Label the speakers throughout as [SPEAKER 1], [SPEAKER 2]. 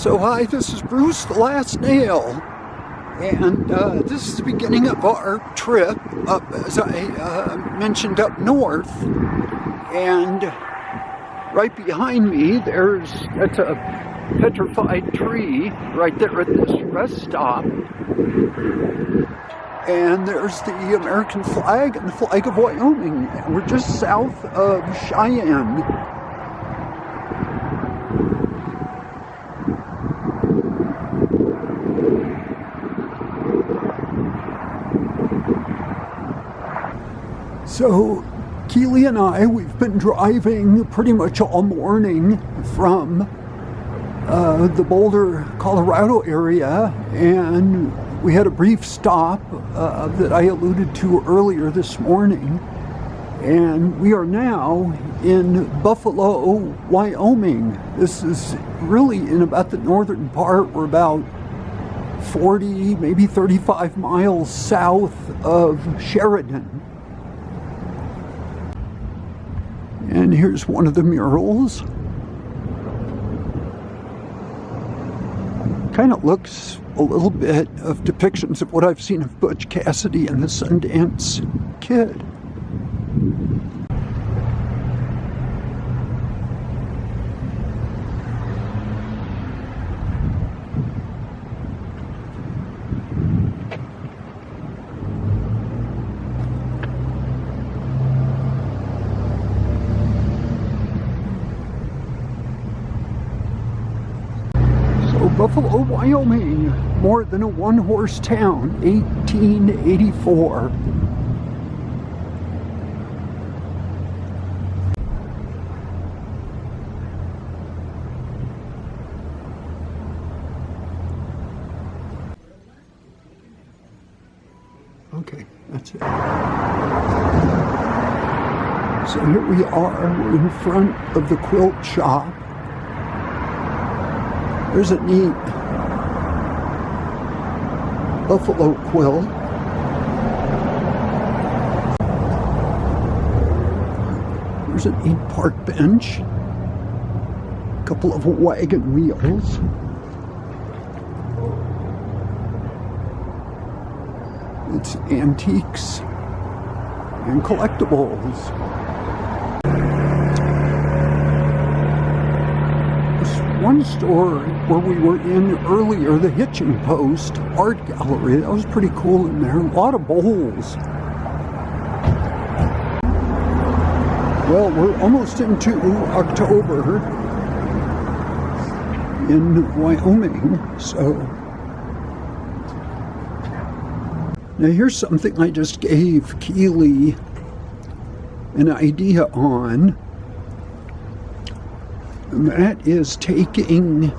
[SPEAKER 1] So hi, this is Bruce the Last Nail, and this is the beginning of our trip up, as I mentioned, up north. And right behind me, that's a petrified tree right there at this rest stop. And there's the American flag and the flag of Wyoming. And we're just south of Cheyenne. So, Keely and I, we've been driving pretty much all morning from the Boulder, Colorado area, and we had a brief stop that I alluded to earlier this morning, and we are now in Buffalo, Wyoming. This is really in about the northern part. We're about 40, maybe 35 miles south of Sheridan. And here's one of the murals. Kind of looks a little bit of depictions of what I've seen of Butch Cassidy and the Sundance Kid. Buffalo, Wyoming, more than a one-horse town, 1884. Okay, that's it. So here we are, we're in front of the quilt shop. There's a neat buffalo quilt. There's a neat park bench. A couple of wagon wheels. It's antiques and collectibles. One store where we were in earlier, the Hitching Post Art Gallery, that was pretty cool in there. A lot of bowls. Well, we're almost into October in Wyoming, so. Now here's something I just gave Keely an idea on. And that is taking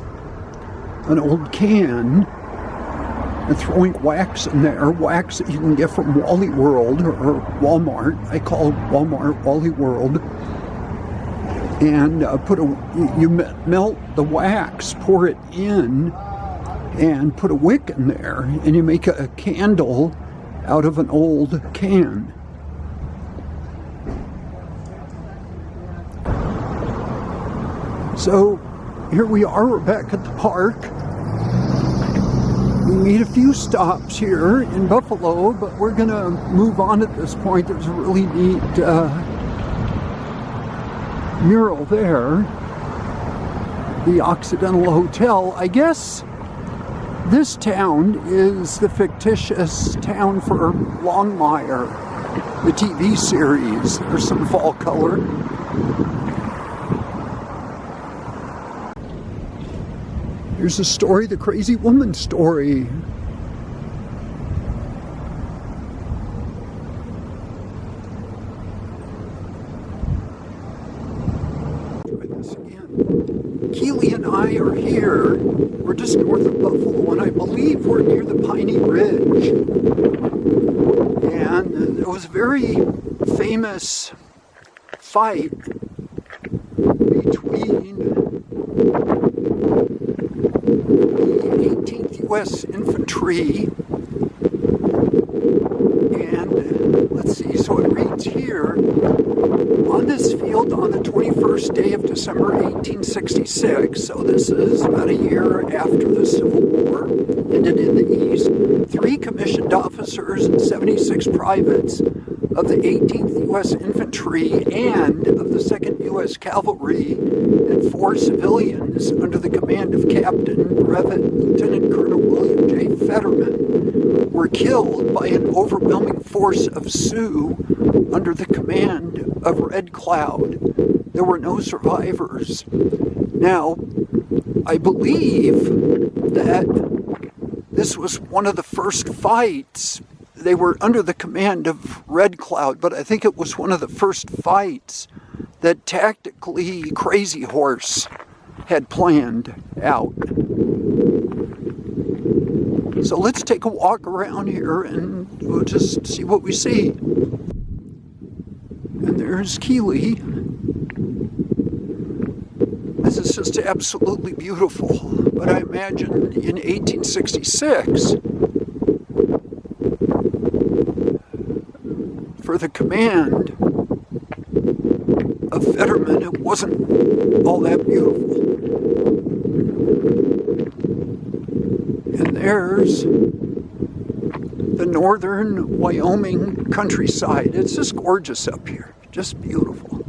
[SPEAKER 1] an old can and throwing wax in there, wax that you can get from Wally World or Walmart. I call Walmart Wally World. And you melt the wax, pour it in, and put a wick in there, and you make a candle out of an old can. So here we are, we're back at the park. We made a few stops here in Buffalo, but we're gonna move on at this point. There's a really neat mural there. The Occidental Hotel. I guess this town is the fictitious town for Longmire, the TV series. There's some fall color. Here's a story, the crazy woman story. Try this again. Keely and I are here. We're just north of Buffalo, and I believe we're near the Piney Ridge. And there was a very famous fight between the 18th U.S. Infantry and, let's see, so it reads here, on this field on the 21st day of December 1866, so this is about a year after the Civil War ended in the East. 3 commissioned officers and 76 privates of the 18th U.S. Infantry and of the 2nd U.S. Cavalry and 4 civilians under the command of Captain Brevet Lieutenant Colonel William J. Fetterman were killed by an overwhelming force of Sioux under the command of Red Cloud. There were no survivors. Now, I believe that this was one of the first fights. They were under the command of Red Cloud, but I think it was one of the first fights that tactically Crazy Horse had planned out. So let's take a walk around here and we'll just see what we see. And there's Keeley. This is just absolutely beautiful. But I imagine in 1866, for the command of Fetterman, it wasn't all that beautiful. And there's the northern Wyoming countryside. It's just gorgeous up here, just beautiful.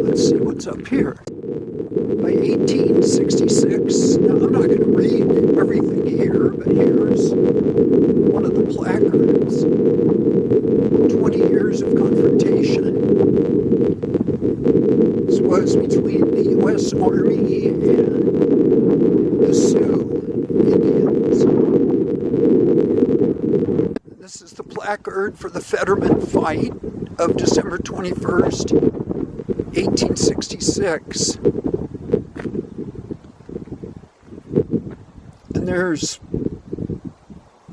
[SPEAKER 1] Let's see what's up here. By 1866, now I'm not going to read everything here, but here's one of the placards. 20 years of confrontation. This was between the U.S. Army and the Sioux Indians. This is the placard for the Fetterman Fight of December 21st, 1866. And there's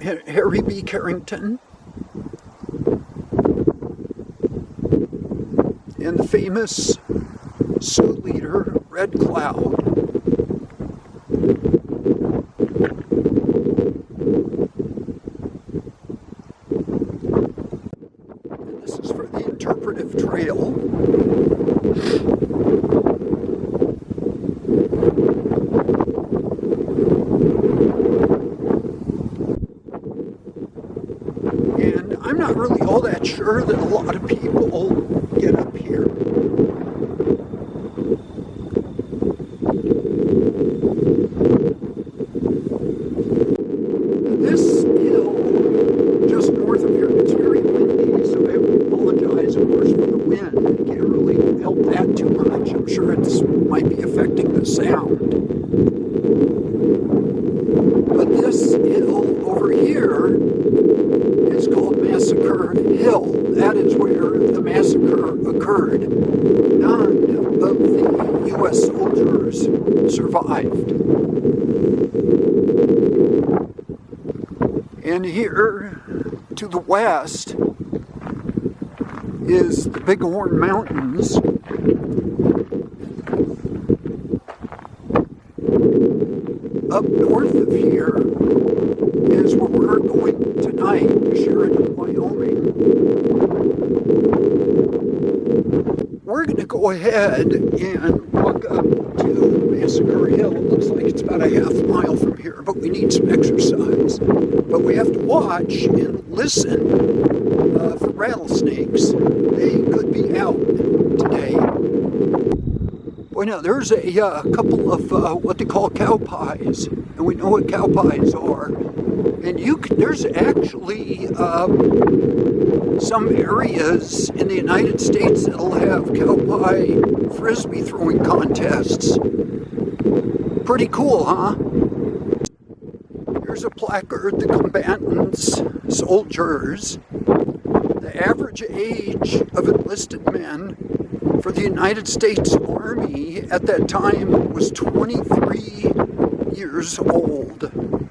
[SPEAKER 1] Harry B. Carrington and the famous Sioux leader, Red Cloud. And this is for the interpretive trail. And I'm not really all that sure that a lot of people get up here. This hill just north of here, it's very windy, so I apologize, of course, for the wind. I can't really help that too much. I'm sure it might be affecting the sound. But this hill over here is called Massacre Hill. That is where the massacre occurred. None of the U.S. soldiers survived. And here to the west is the Bighorn Mountains. Up north of here is where we're going tonight, Sheridan, Wyoming. We're going to go ahead and walk up to Massacre Hill. It looks like it's about a half mile from here, but we need some exercise. But we have to watch and listen for rattlesnakes. They could be out today. Well, now there's a couple of what they call cow pies, and we know what cow pies are. And there's actually some areas in the United States that'll have cow pie frisbee throwing contests. Pretty cool, huh? Here's a placard, the combatants, soldiers. The average age of enlisted men for the United States Army at that time was 23 years old.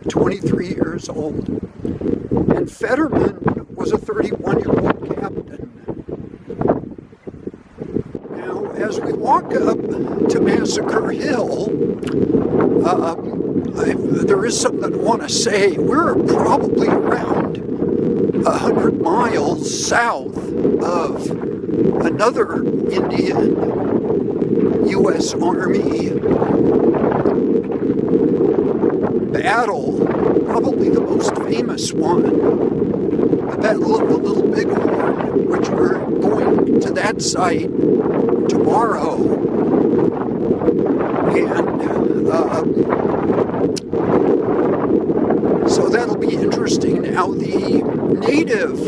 [SPEAKER 1] 23 years old. And Fetterman was a 31-year-old captain. Now, as we walk up to Massacre Hill, There is something I want to say. We're probably around 100 miles south of another Indian U.S. Army battle, probably the most famous one, the Battle of the Little Bighorn, which we're going to that site tomorrow. And so that'll be interesting. Now, the native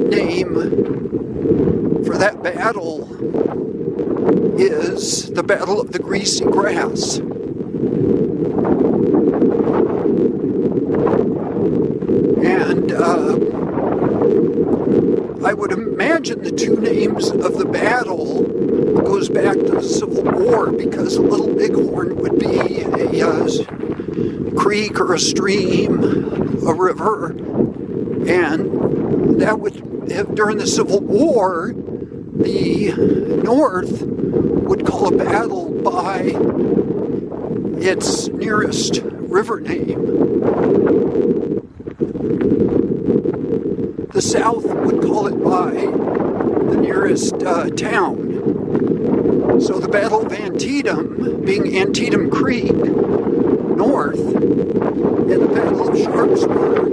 [SPEAKER 1] name for that battle is the Battle of the Greasy Grass. And I would imagine the two names of the battle goes back to the Civil War, because a Little Bighorn would be a creek or a stream, a river, and that would have, during the Civil War, the North would call a battle by its nearest river name. The South would call it by the nearest town. So the Battle of Antietam being Antietam Creek, north, and the Battle of Sharpsburg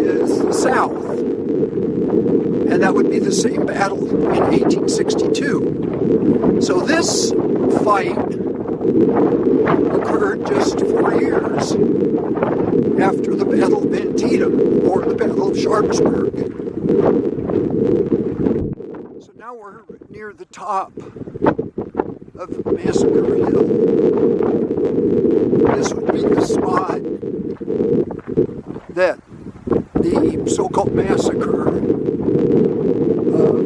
[SPEAKER 1] is the south. And that would be the same battle in 1862. So this fight occurred just 4 years after the Battle of Antietam, or the Battle of Sharpsburg. So now we're near the top of Massacre Hill. This would be the spot that the so-called massacre of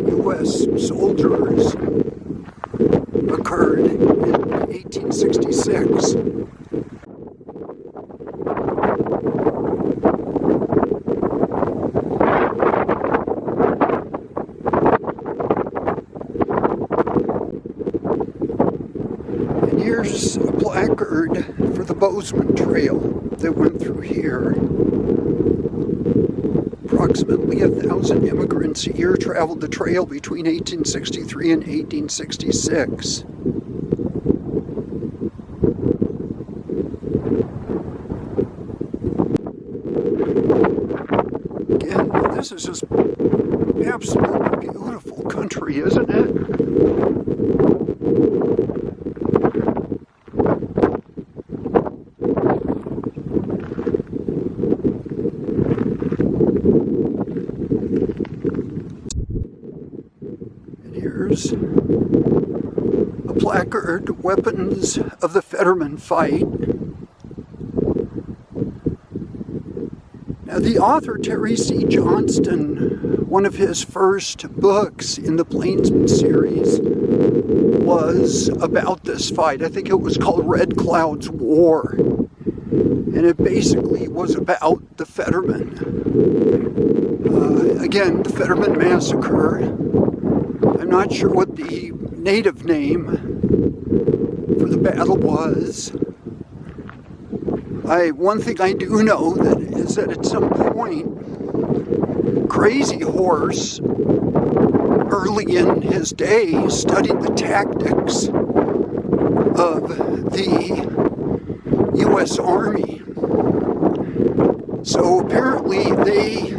[SPEAKER 1] U.S. soldiers occurred in 1866. And here's a placard for the Bozeman Trail that went through here. Approximately 1,000 immigrants a year traveled the trail between 1863 and 1866. Again, this is just absolutely beautiful country, isn't it? Here's a placard, Weapons of the Fetterman Fight. Now, the author, Terry C. Johnston, one of his first books in the Plainsman series was about this fight. I think it was called Red Cloud's War. And it basically was about the Fetterman. Again, the Fetterman Massacre. I'm not sure what the native name for the battle was. One thing I do know is that at some point, Crazy Horse, early in his day, studied the tactics of the U.S. Army. So apparently they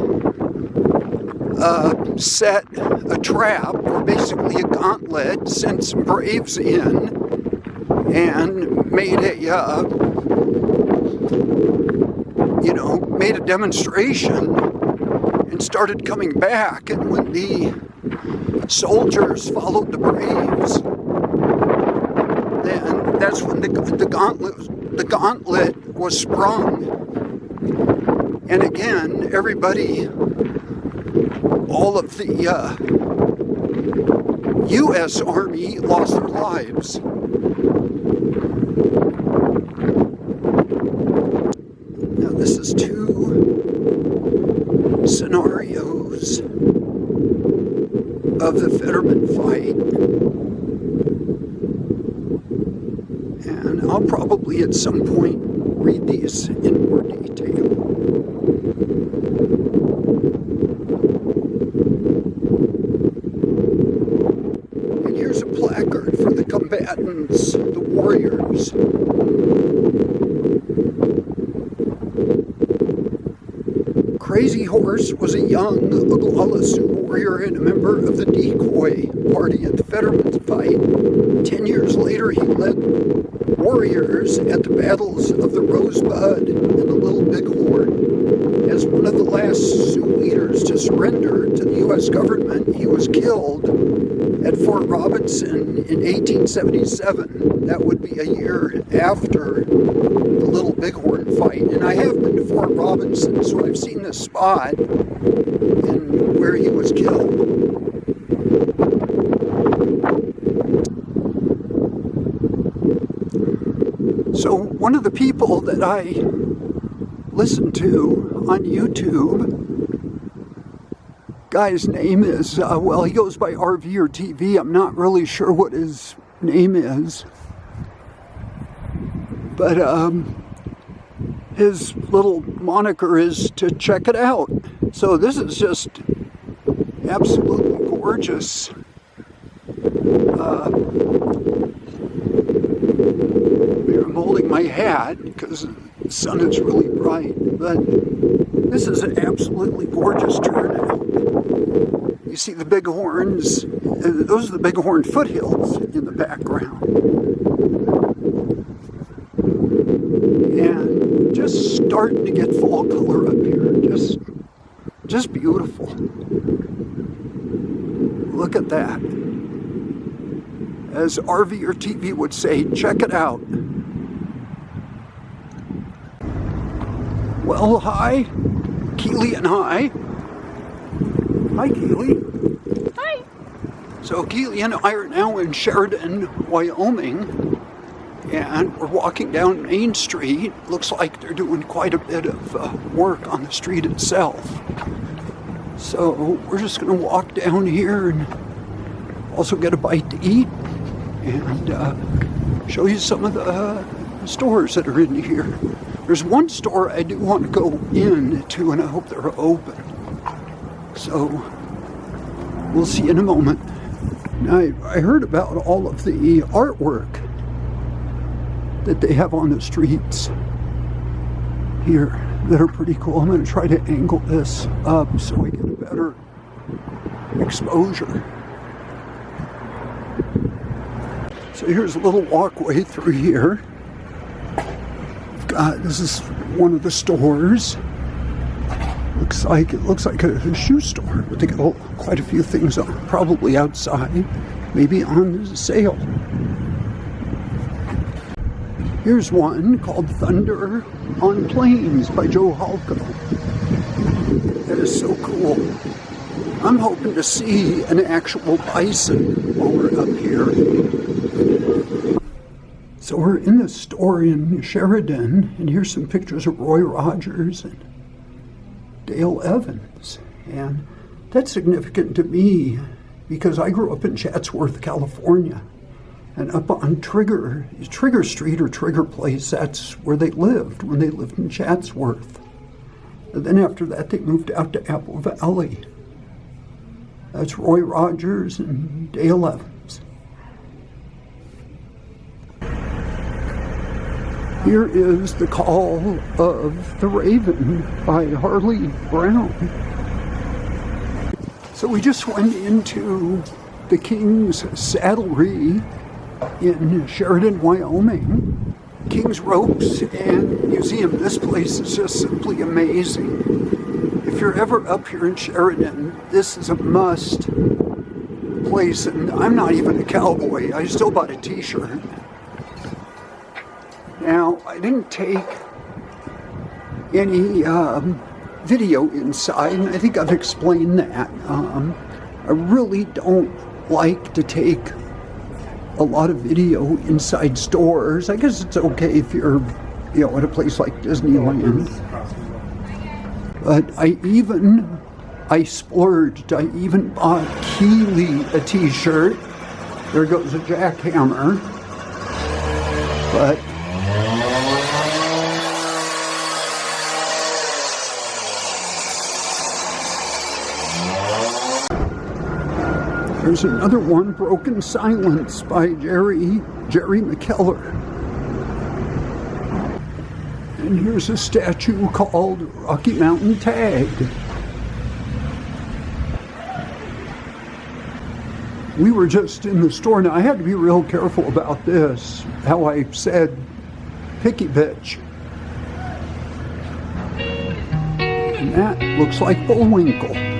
[SPEAKER 1] set a trap, or basically a gauntlet, sent some braves in, and made a demonstration, and started coming back. And when the soldiers followed the braves, then that's when the gauntlet was sprung. And again, everybody, all of the U.S. Army lost their lives. Now, this is two scenarios of the Fetterman Fight. and I'll probably at some point read these in more detail. And here's a placard for the combatants, the warriors. Crazy Horse was a young Oglala Sioux warrior and a member of the decoy party at the Fetterman Fight. 10 years later, he led warriors at the battles of the Rosebud and the Little Bighorn. As one of the last Sioux leaders to surrender to the U.S. government, he was killed at Fort Robinson in 1877. That would be a year after the Little Bighorn fight. And I have been to Fort Robinson, so I've seen this spot and where he was killed. So one of the people that I listen to on YouTube, guy's name is, well, he goes by RV or TV. I'm not really sure what his name is. But his little moniker is to check it out. So this is just absolutely gorgeous. I'm holding my hat because the sun is really bright, but this is an absolutely gorgeous turnout. You see the bighorns, those are the Bighorn foothills in the background. And just starting to get fall color up here. Just beautiful. Look at that. As RV or TV would say, check it out. Well, hi, Keely and I. Hi, Keely.
[SPEAKER 2] Hi.
[SPEAKER 1] So Keely and I are now in Sheridan, Wyoming. And we're walking down Main Street. Looks like they're doing quite a bit of work on the street itself. So we're just going to walk down here and also get a bite to eat and show you some of the stores that are in here. There's one store I do want to go into, and I hope they're open. So we'll see in a moment. Now, I heard about all of the artwork that they have on the streets here that are pretty cool. I'm going to try to angle this up so we get a better exposure. So here's a little walkway through here. This is one of the stores. It looks like a shoe store, but they got quite a few things on, probably outside, maybe on sale. Here's one called Thunder on Plains by Joe Halco. That is so cool. I'm hoping to see an actual bison while we're up here. So we're in the store in Sheridan, and here's some pictures of Roy Rogers and Dale Evans. And that's significant to me because I grew up in Chatsworth, California. And up on Trigger Street or Trigger Place, that's where they lived when they lived in Chatsworth. And then after that, they moved out to Apple Valley. That's Roy Rogers and Dale Evans. Here is The Call of the Raven by Harley Brown. So we just went into the King's Saddlery in Sheridan, Wyoming. King's Ropes and Museum. This place is just simply amazing. If you're ever up here in Sheridan, this is a must place. And I'm not even a cowboy. I still bought a t-shirt. Now, I didn't take any video inside, and I think I've explained that. I really don't like to take a lot of video inside stores. I guess it's okay if you're, at a place like Disneyland. But I splurged. I even bought Keely a t-shirt. There goes a jackhammer. But there's another one, Broken Silence by Jerry McKellar. And here's a statue called Rocky Mountain Tag. We were just in the store. Now I had to be real careful about this, how I said picky bitch. And that looks like Bullwinkle.